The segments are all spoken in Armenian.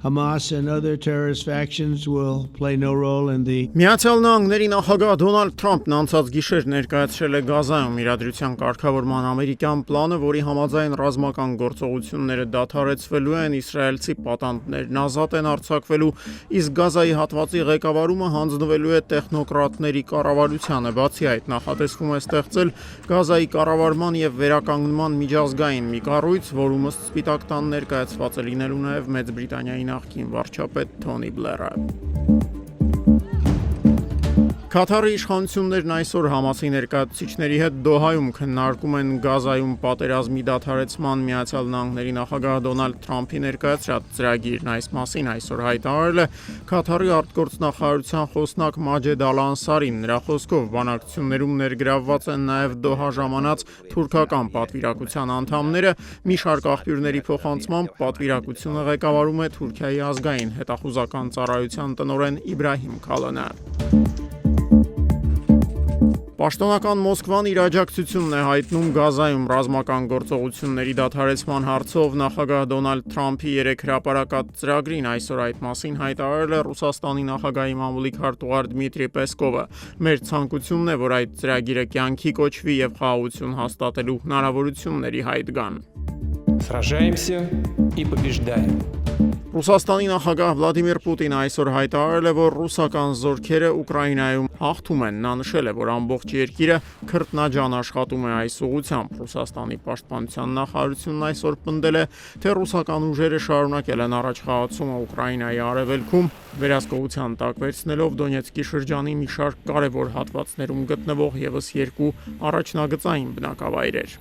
Hamas and other terrorist factions will play no role in the Միացյալ Նահանգների նախագահ Դոնալդ Թրամփն անցած գիշեր ներկայացրել է Գազայում իրադրության կարգավորման ամերիկյան պլանը, որի համաձայն ռազմական գործողությունները դադարեցվելու են, իսրայելցի պատանդներն ազատ են արձակվելու, իսկ Գազայի հատվածի ղեկավարումը հանձնվելու է տեխնոկրատների կառավարությանը։ Բացի այդ, նախատեսվում է ստեղծել Գազայի կառավարման եւ վերականգնման միջազգային մի կառույց, որում ըստ Սպիտակ տան ներկայացված է լինելու նաեւ Մեծ Բրիտանիայի նախկին վարչապետ Թոնի Բլերը։ Կաթարի իշխանություններն այսօր Համասի ներկայացուցիչների հետ Դոհայում քննարկում են Գազայում պատերազմի դադարեցման Միացյալ Նահանգների նախագահ Դոնալդ Թրամփի ներկայացրած ծրագիրն։ Այս մասին այսօր հայտարարել է Կաթարի արտգործնախարարության խոսնակ Մաջեդ Ալ-Անսարին։ Նրա խոսքով բանակցություններում ներգրավված են նաև Դոհա ժամանած թուրքական պատվիրակության անդամները։ Մի շարք աղբյուրների փոխանցմամբ պատվիրակությունը ղեկավարում է Թուրքիայի ազգային հետախուզական ծառայության տնօրեն Իբրահիմ Քալոնը։ Պաշտոնական Մոսկվան իր աջակցությունն է հայտնում Գազայում ռազմական գործողությունների դադարեցման հարցով նախագահ Դոնալդ Թրամփի 3 հրապարակած ծրագրին։ Այսօր այդ մասին հայտարարել է Ռուսաստանի նախագահի մամուլի քարտուղար Դմիտրի Պեսկովը։ Մեր ցանկությունն է, որ այդ ծրագիրը կյանքի կոչվի եւ խաղաղություն հաստատելու հնարավորությունների հայտ գան։ Сражаемся и побеждаем. Ռուսաստանի նախագահ Վլադիմիր Պուտինը այսօր հայտարարել է, որ ռուսական զորքերը Ուկրաինայում հաղթում են։ Նա նշել է, որ ամբողջ երկիրը քրտնաջան աշխատում է այս ուղղությամբ։ Ռուսաստանի պաշտպանության նախարարությունն այսօր պնդել է, թե ռուսական ուժերը շարունակել են առաջխաղացումը Ուկրաինայի արևելքում, վերահսկողության տակ վերցնելով Դոնեցկի շրջանի մի շարք կարևոր հատվածներում գտնվող ևս 2 առաջնագծային բնակավայրեր։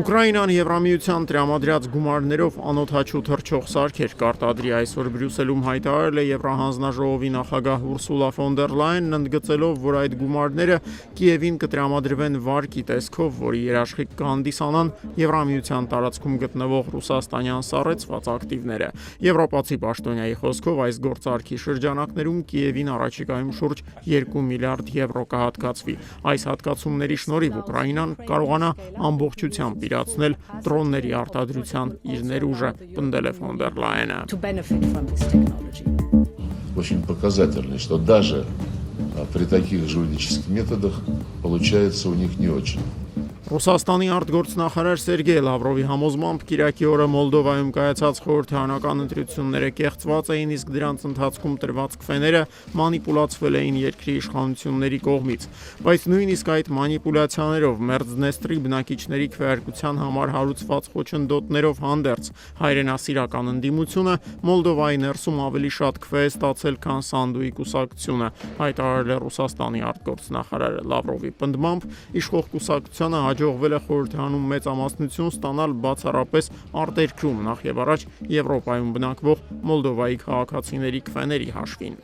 Ուկրաինան Եվրամիության տրամադրած գումարներով անօդաչու թռչող սարքեր կարտադրի։ Այսօր Բրյուսելում հայտարարել է Եվրահանձնաժողովի նախագահ Ուրսուլա ֆոն դեր Լայենն, ընդգծելով, որ այդ գումարները Կիևին կտրամադրվեն վարկի տեսքով, որի երաշխիք կհանդիսանան Եվրամիության տարածքում գտնվող ռուսաստանյան սառեցված ակտիվները։ Եվրոպացի պաշտոնյայի խոսքով այս գործարքի շրջանակներում Կիևին առաջիկայում շուրջ 2 միլիարդ եվրո կհատկացվի։ Այս հատկացումների շնորհիվ Ուկրաինան կարողանա ամբողջությամբ իրացնել դրոնների արտադրության իր ներուժը, պնդել է ֆոն դեր Լայենը։ Очень показательно, что даже при таких же юридических методах получается у них не очень. Ռուսաստանի արտգործնախարար Սերգեյ Լավրովի համոզմամբ Կիրակի օրը Մոլդովայում կայացած խորհրդարանական ընտրությունները կեղծված էին, իսկ դրանց ընթացքում տրված քվեները մանիպուլացվել էին երկրի իշխանությունների կողմից։ Բայց նույնիսկ այդ մանիպուլյացիաներով Մերձդնեստրի բնակիչների քվեարկության համար հարուցված խոչընդոտներով հանդերձ հայրենասիրական ընդդիմությունը Մոլդովայի ներսում ավելի շատ քվե է ստացել, քան Սանդուի կուսակցությունը, հայտարարել է Ռուսաստանի արտգործնախարարը։ Լավրովի պնդմամբ իշխող կուսակցությանը հաջողվել է խորհրդարանում մեծամասնություն ստանալ բացառապես արտերկրում, նախ եւ առաջ Եվրոպայում բնակվող Մոլդովայի քաղաքացիների քվեների հաշվին։